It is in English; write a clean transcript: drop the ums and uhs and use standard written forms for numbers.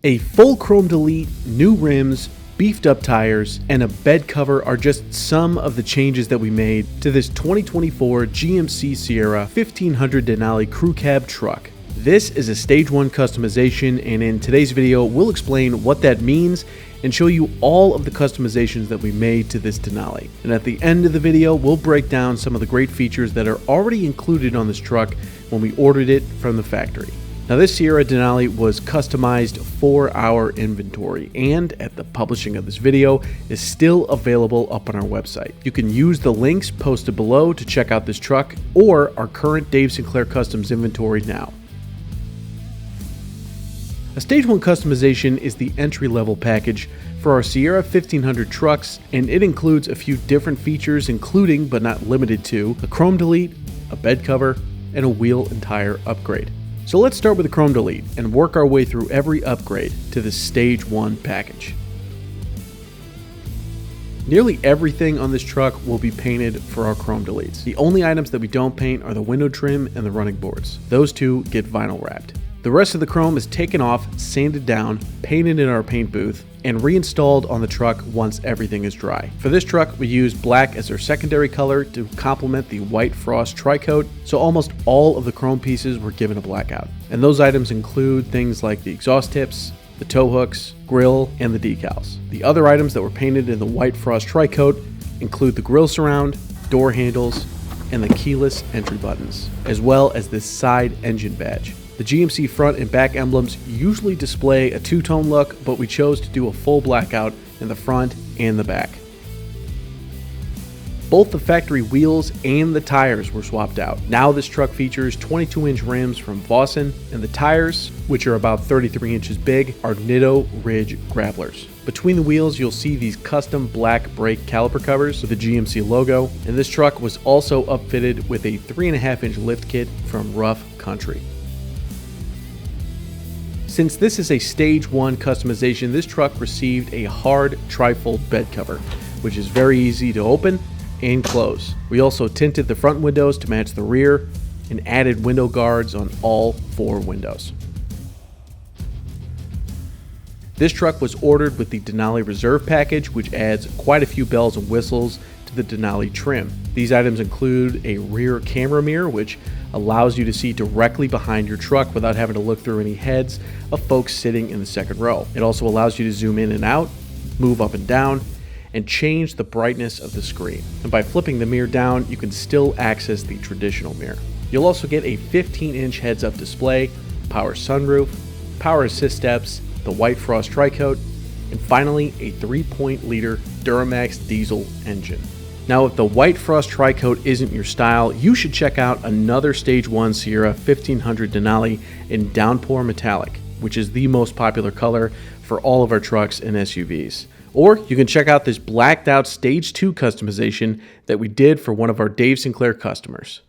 A full chrome delete, new rims, beefed up tires, and a bed cover are just some of the changes that we made to this 2024 GMC Sierra 1500 Denali crew cab truck. This is a stage 1 customization, and in today's video we'll explain what that means and show you all of the customizations that we made to this Denali. And at the end of the video we'll break down some of the great features that are already included on this truck when we ordered it from the factory. Now, this Sierra Denali was customized for our inventory, and at the publishing of this video is still available up on our website. You can use the links posted below to check out this truck or our current Dave Sinclair Customs inventory now. A Stage 1 customization is the entry-level package for our Sierra 1500 trucks, and it includes a few different features, including but not limited to a chrome delete, a bed cover, and a wheel and tire upgrade. So let's start with the chrome delete and work our way through every upgrade to the Stage 1 package. Nearly everything on this truck will be painted for our chrome deletes. The only items that we don't paint are the window trim and the running boards. Those two get vinyl wrapped. The rest of the chrome is taken off, sanded down, painted in our paint booth, and reinstalled on the truck once everything is dry. For this truck, we used black as our secondary color to complement the white frost TriCoat, so almost all of the chrome pieces were given a blackout. And those items include things like the exhaust tips, the tow hooks, grille, and the decals. The other items that were painted in the white frost TriCoat include the grille surround, door handles, and the keyless entry buttons, as well as this side engine badge. The GMC front and back emblems usually display a two-tone look, but we chose to do a full blackout in the front and the back. Both the factory wheels and the tires were swapped out. Now this truck features 22-inch rims from Vossen, and the tires, which are about 33 inches big, are NITTO Ridge grapplers. Between the wheels you'll see these custom black brake caliper covers with the GMC logo, and this truck was also upfitted with a 3.5-inch lift kit from RoughCountry. Since this is a Stage 1 customization, this truck received a hard trifold bed cover, which is very easy to open and close. We also tinted the front windows to match the rear and added window guards on all 4 windows. This truck was ordered with the Denali Reserve package, which adds quite a few bells and whistles to the Denali trim. These items include a rear camera mirror, which allows you to see directly behind your truck without having to look through any heads of folks sitting in the second row. It also allows you to zoom in and out, move up and down, and change the brightness of the screen. And by flipping the mirror down, you can still access the traditional mirror. You'll also get a 15-inch heads-up display, power sunroof, power assist steps, the white frost TriCoat, and finally a 3.0-liter Duramax diesel engine. Now, if the white frost TriCoat isn't your style, you should check out another Stage 1 Sierra 1500 Denali in Downpour Metallic, which is the most popular color for all of our trucks and SUVs. Or you can check out this blacked out Stage 2 customization that we did for one of our Dave Sinclair customers.